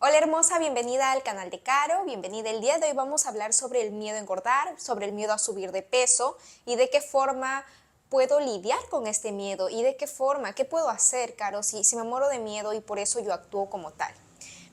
Hola hermosa, bienvenida al canal de Caro, bienvenida. El día de hoy vamos a hablar sobre el miedo a engordar, sobre el miedo a subir de peso y de qué forma puedo lidiar con este miedo y de qué forma, qué puedo hacer, Caro, si me muero de miedo y por eso yo actúo como tal.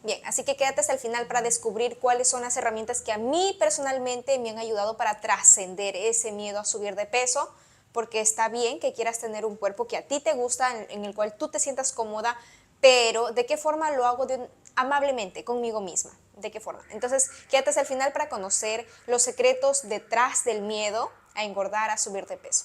Bien, así que quédate hasta el final para descubrir cuáles son las herramientas que a mí personalmente me han ayudado para trascender ese miedo a subir de peso, porque está bien que quieras tener un cuerpo que a ti te gusta, en el cual tú te sientas cómoda, pero ¿de qué forma lo hago amablemente conmigo misma? ¿De qué forma? Entonces, quédate hasta el final para conocer los secretos detrás del miedo a engordar, a subir de peso.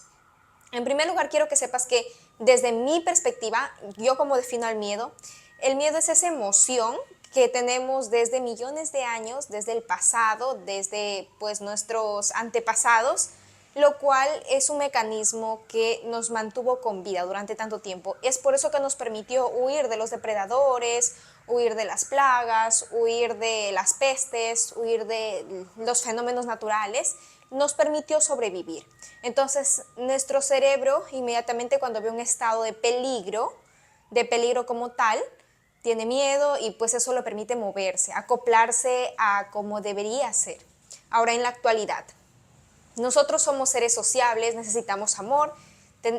En primer lugar, quiero que sepas que desde mi perspectiva, yo como defino el miedo es esa emoción que tenemos desde millones de años, desde el pasado, desde pues nuestros antepasados, lo cual es un mecanismo que nos mantuvo con vida durante tanto tiempo. Es por eso que nos permitió huir de los depredadores, huir de las plagas, huir de las pestes, huir de los fenómenos naturales, nos permitió sobrevivir. Entonces, nuestro cerebro, inmediatamente cuando ve un estado de peligro como tal, tiene miedo y pues eso lo permite moverse, acoplarse a como debería ser. Ahora, en la actualidad, nosotros somos seres sociables, necesitamos amor,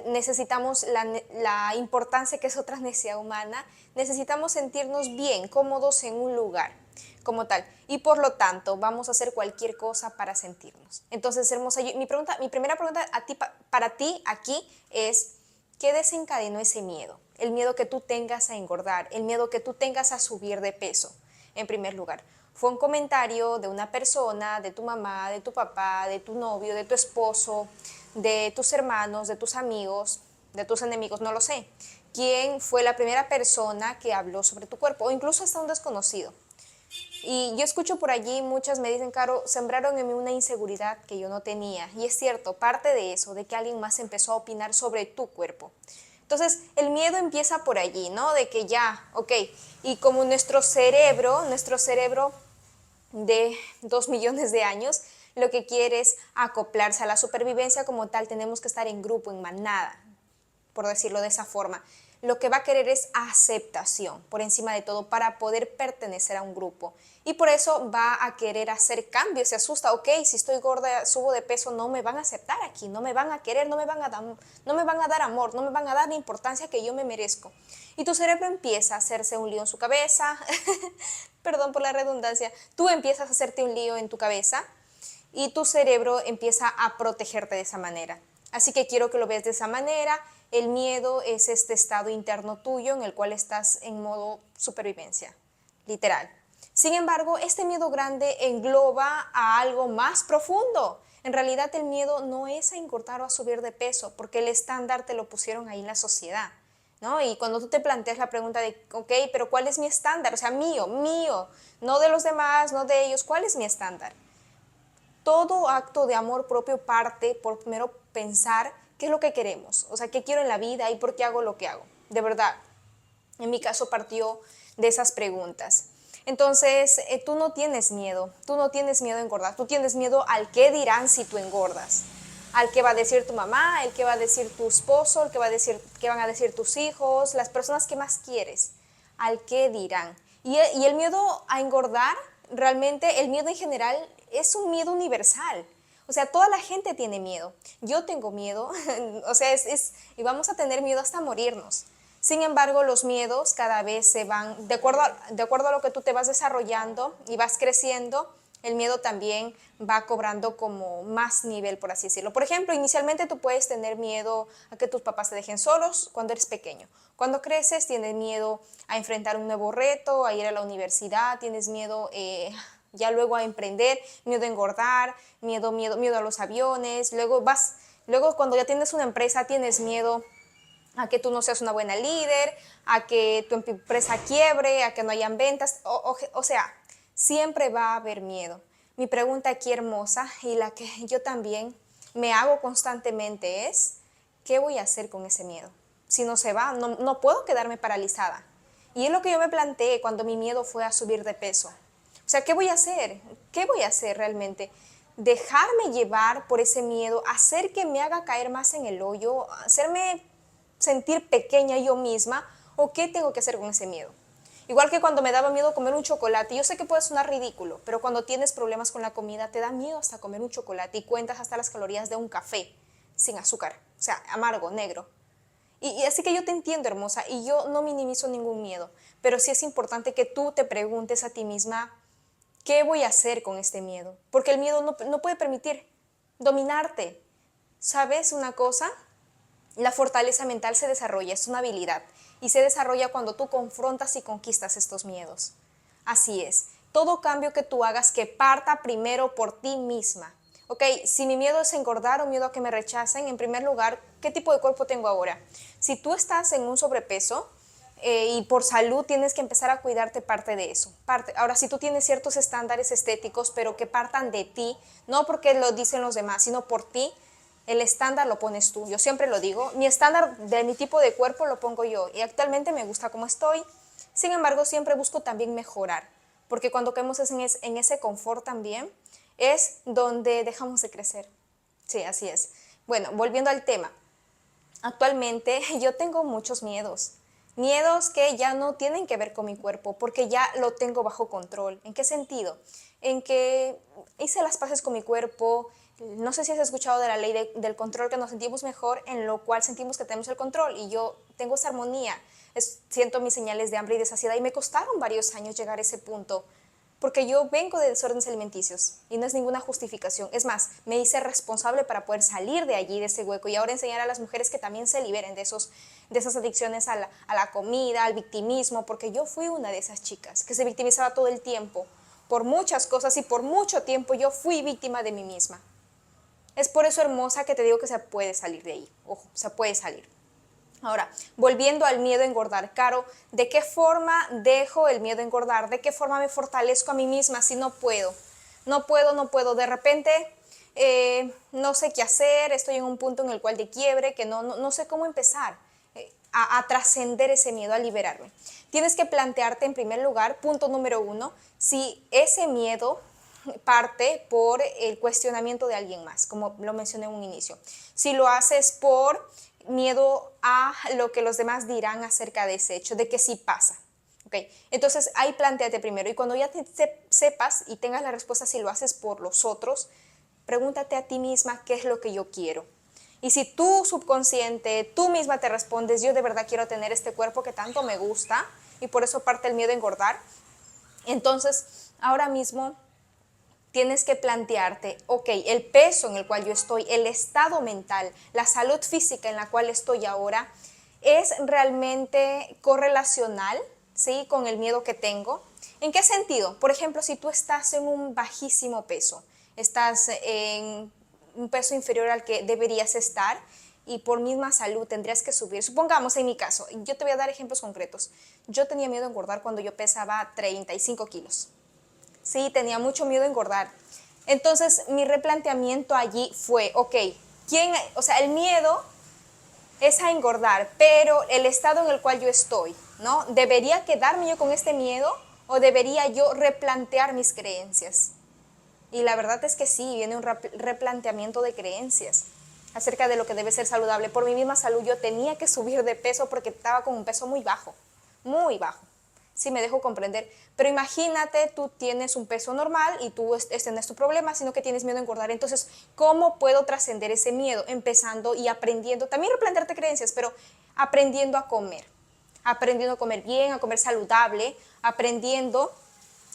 necesitamos la importancia que es otra necesidad humana, necesitamos sentirnos bien, cómodos en un lugar como tal. Y por lo tanto, vamos a hacer cualquier cosa para sentirnos. Entonces, hermosa, mi primera pregunta para ti aquí es, ¿qué desencadenó ese miedo? El miedo que tú tengas a engordar, el miedo que tú tengas a subir de peso, en primer lugar. Fue un comentario de una persona, de tu mamá, de tu papá, de tu novio, de tu esposo, de tus hermanos, de tus amigos, de tus enemigos, no lo sé. ¿Quién fue la primera persona que habló sobre tu cuerpo? O incluso hasta un desconocido. Y yo escucho por allí, muchas me dicen, Caro, sembraron en mí una inseguridad que yo no tenía. Y es cierto, parte de eso, de que alguien más empezó a opinar sobre tu cuerpo. Entonces, el miedo empieza por allí, ¿no? De que ya, ok, y como nuestro cerebro de 2 millones de años, lo que quiere es acoplarse a la supervivencia como tal, tenemos que estar en grupo, en manada, por decirlo de esa forma. Lo que va a querer es aceptación por encima de todo para poder pertenecer a un grupo. Y por eso va a querer hacer cambios, se asusta, ok, si estoy gorda, subo de peso, no me van a aceptar aquí, no me van a querer, no me van a dar amor, no me van a dar la importancia que yo me merezco. Y tu cerebro empieza a hacerse un lío en su cabeza, perdón por la redundancia, tú empiezas a hacerte un lío en tu cabeza y tu cerebro empieza a protegerte de esa manera. Así que quiero que lo veas de esa manera. El miedo es este estado interno tuyo en el cual estás en modo supervivencia, literal. Sin embargo, este miedo grande engloba a algo más profundo. En realidad el miedo no es a engordar o a subir de peso, porque el estándar te lo pusieron ahí en la sociedad, ¿no? Y cuando tú te planteas la pregunta de, ok, pero ¿cuál es mi estándar? O sea, mío, no de los demás, no de ellos, ¿cuál es mi estándar? Todo acto de amor propio parte por primero pensar qué es lo que queremos, o sea, qué quiero en la vida y por qué hago lo que hago. De verdad, en mi caso partió de esas preguntas. Entonces, tú no tienes miedo a engordar, tú tienes miedo al qué dirán si tú engordas, al qué va a decir tu mamá, el qué va a decir tu esposo, el qué van a decir tus hijos, las personas que más quieres, al qué dirán. Y el miedo a engordar, realmente el miedo en general es un miedo universal. O sea, toda la gente tiene miedo. Yo tengo miedo, o sea, y vamos a tener miedo hasta morirnos. Sin embargo, los miedos cada vez se van, de acuerdo a lo que tú te vas desarrollando y vas creciendo, el miedo también va cobrando como más nivel, por así decirlo. Por ejemplo, inicialmente tú puedes tener miedo a que tus papás te dejen solos cuando eres pequeño. Cuando creces tienes miedo a enfrentar un nuevo reto, a ir a la universidad, tienes miedo ya luego a emprender, miedo a engordar, miedo a los aviones. Luego cuando ya tienes una empresa tienes miedo a que tú no seas una buena líder, a que tu empresa quiebre, a que no hayan ventas, o sea, siempre va a haber miedo. Mi pregunta aquí hermosa y la que yo también me hago constantemente es, ¿qué voy a hacer con ese miedo? Si no se va, no puedo quedarme paralizada. Y es lo que yo me planteé cuando mi miedo fue a subir de peso. O sea, ¿qué voy a hacer? ¿Qué voy a hacer realmente? Dejarme llevar por ese miedo, hacer que me haga caer más en el hoyo, hacerme sentir pequeña yo misma, o qué tengo que hacer con ese miedo. Igual que cuando me daba miedo comer un chocolate. Yo sé que puede sonar ridículo, pero cuando tienes problemas con la comida te da miedo hasta comer un chocolate y cuentas hasta las calorías de un café sin azúcar, o sea, amargo, negro. Y así que yo te entiendo, hermosa, y yo no minimizo ningún miedo, pero sí es importante que tú te preguntes a ti misma, ¿qué voy a hacer con este miedo? Porque el miedo no puede permitir dominarte. ¿Sabes una cosa? La fortaleza mental se desarrolla, es una habilidad, y se desarrolla cuando tú confrontas y conquistas estos miedos. Así es, todo cambio que tú hagas que parta primero por ti misma. Ok, si mi miedo es engordar o miedo a que me rechacen, en primer lugar, ¿qué tipo de cuerpo tengo ahora? Si tú estás en un sobrepeso, y por salud tienes que empezar a cuidarte parte de eso. Ahora, si tú tienes ciertos estándares estéticos, pero que partan de ti, no porque lo dicen los demás, sino por ti, el estándar lo pones tú. Yo siempre lo digo, mi estándar de mi tipo de cuerpo lo pongo yo y actualmente me gusta como estoy. Sin embargo, siempre busco también mejorar, porque cuando caemos en ese confort también es donde dejamos de crecer. Sí, así es. Bueno, volviendo al tema. Actualmente yo tengo muchos miedos. Miedos que ya no tienen que ver con mi cuerpo, porque ya lo tengo bajo control. ¿En qué sentido? En que hice las paces con mi cuerpo. No sé si has escuchado de la ley del control, que nos sentimos mejor, en lo cual sentimos que tenemos el control. Y yo tengo esa armonía. Siento mis señales de hambre y de saciedad y me costaron varios años llegar a ese punto. Porque yo vengo de desórdenes alimenticios y no es ninguna justificación. Es más, me hice responsable para poder salir de allí, de ese hueco, y ahora enseñar a las mujeres que también se liberen de esas adicciones a la comida, al victimismo, porque yo fui una de esas chicas que se victimizaba todo el tiempo por muchas cosas y por mucho tiempo yo fui víctima de mí misma. Es por eso, hermosa, que te digo que se puede salir de ahí. Ojo, se puede salir. Ahora, volviendo al miedo a engordar, Caro, ¿de qué forma dejo el miedo a engordar? ¿De qué forma me fortalezco a mí misma si no puedo? No puedo, no puedo. De repente, no sé qué hacer, estoy en un punto en el cual de quiebre, que no sé cómo empezar a trascender ese miedo, a liberarme. Tienes que plantearte en primer lugar, punto número 1, si ese miedo parte por el cuestionamiento de alguien más, como lo mencioné en un inicio. Si lo haces por miedo a lo que los demás dirán acerca de ese hecho, de que sí pasa. Okay. Entonces ahí planteate primero, y cuando ya sepas y tengas la respuesta si lo haces por los otros, pregúntate a ti misma qué es lo que yo quiero. Y si tu subconsciente, tú misma te respondes, yo de verdad quiero tener este cuerpo que tanto me gusta y por eso parte el miedo a engordar, entonces ahora mismo tienes que plantearte, ok, el peso en el cual yo estoy, el estado mental, la salud física en la cual estoy ahora, ¿es realmente correlacional, ¿sí?, con el miedo que tengo? ¿En qué sentido? Por ejemplo, si tú estás en un bajísimo peso, estás en un peso inferior al que deberías estar y por misma salud tendrías que subir. Supongamos en mi caso, yo te voy a dar ejemplos concretos. Yo tenía miedo a engordar cuando yo pesaba 35 kilos. Sí, tenía mucho miedo a engordar. Entonces, mi replanteamiento allí fue, ok, el miedo es a engordar, pero el estado en el cual yo estoy, ¿no? ¿Debería quedarme yo con este miedo o debería yo replantear mis creencias? Y la verdad es que sí, viene un replanteamiento de creencias acerca de lo que debe ser saludable. Por mi misma salud yo tenía que subir de peso porque estaba con un peso muy bajo, muy bajo. Sí, me dejo comprender. Pero imagínate, tú tienes un peso normal y tú este no es tu problema, sino que tienes miedo a engordar. Entonces, ¿cómo puedo trascender ese miedo? Empezando y aprendiendo, también replantearte creencias, pero aprendiendo a comer bien, a comer saludable, aprendiendo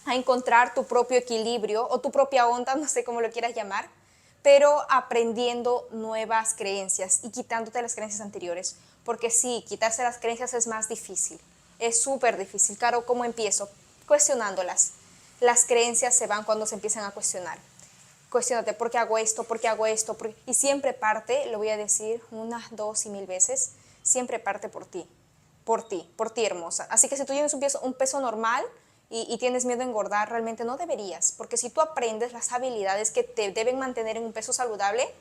a encontrar tu propio equilibrio o tu propia onda, no sé cómo lo quieras llamar, pero aprendiendo nuevas creencias y quitándote las creencias anteriores. Porque sí, quitarse las creencias es más difícil. Es súper difícil. Claro, ¿cómo empiezo? Cuestionándolas. Las creencias se van cuando se empiezan a cuestionar. Cuestiónate, ¿por qué hago esto? ¿Por qué hago esto? Y siempre parte, lo voy a decir unas, 2 y 1000 veces, siempre parte por ti, hermosa. Así que si tú tienes un peso normal y tienes miedo a engordar, realmente no deberías, porque si tú aprendes las habilidades que te deben mantener en un peso saludable,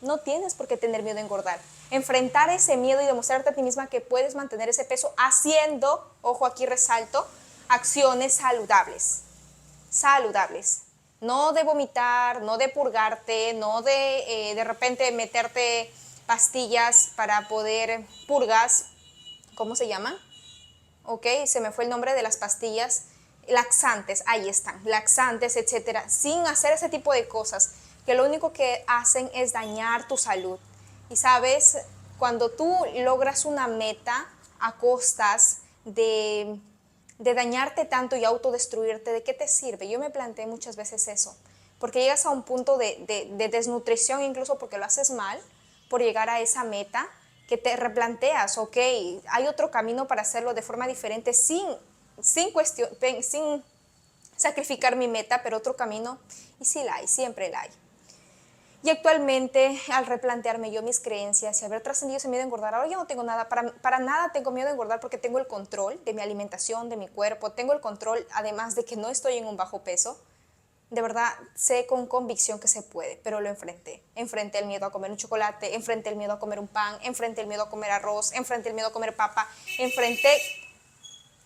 no tienes por qué tener miedo a engordar. Enfrentar ese miedo y demostrarte a ti misma que puedes mantener ese peso haciendo, ojo aquí resalto, acciones saludables. Saludables. No de vomitar, no de purgarte, no de repente meterte pastillas para poder, purgas, ¿cómo se llama? ¿ok? Se me fue el nombre de las pastillas, laxantes, ahí están, laxantes, etcétera, sin hacer ese tipo de cosas, que lo único que hacen es dañar tu salud. Y sabes, cuando tú logras una meta a costas de dañarte tanto y autodestruirte, ¿de qué te sirve? Yo me planteé muchas veces eso, porque llegas a un punto de desnutrición, incluso porque lo haces mal, por llegar a esa meta, que te replanteas, ok, hay otro camino para hacerlo de forma diferente sin sacrificar mi meta, pero otro camino, y sí la hay, siempre la hay. Y actualmente, al replantearme yo mis creencias y haber trascendido ese miedo a engordar, ahora yo no tengo nada, para nada tengo miedo a engordar porque tengo el control de mi alimentación, de mi cuerpo, tengo el control, además de que no estoy en un bajo peso. De verdad, sé con convicción que se puede, pero lo enfrenté. Enfrenté el miedo a comer un chocolate, enfrenté el miedo a comer un pan, enfrenté el miedo a comer arroz, enfrenté el miedo a comer papa,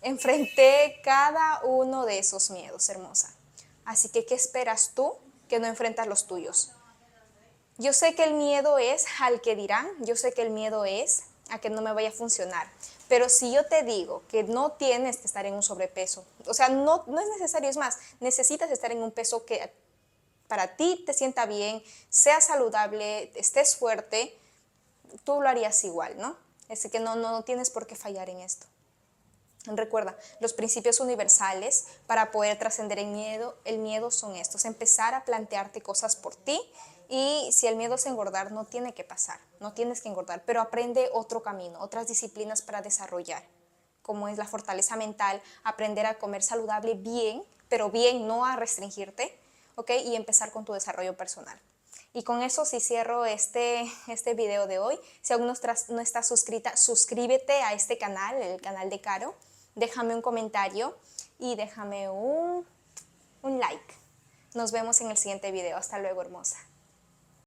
enfrenté cada uno de esos miedos, hermosa. Así que, ¿qué esperas tú que no enfrentas los tuyos? Yo sé que el miedo es al que dirán, yo sé que el miedo es a que no me vaya a funcionar, pero si yo te digo que no tienes que estar en un sobrepeso, o sea, no es necesario, es más, necesitas estar en un peso que para ti te sienta bien, sea saludable, estés fuerte, tú lo harías igual, ¿no? Es que no tienes por qué fallar en esto. Recuerda, los principios universales para poder trascender el miedo son estos: empezar a plantearte cosas por ti, y si el miedo es engordar, no tiene que pasar, no tienes que engordar, pero aprende otro camino, otras disciplinas para desarrollar, como es la fortaleza mental, aprender a comer saludable bien, pero bien, no a restringirte, ¿ok? Y empezar con tu desarrollo personal. Y con eso sí cierro este video de hoy. Si aún no estás suscrita, suscríbete a este canal, el canal de Caro. Déjame un comentario y déjame un like. Nos vemos en el siguiente video. Hasta luego, hermosa.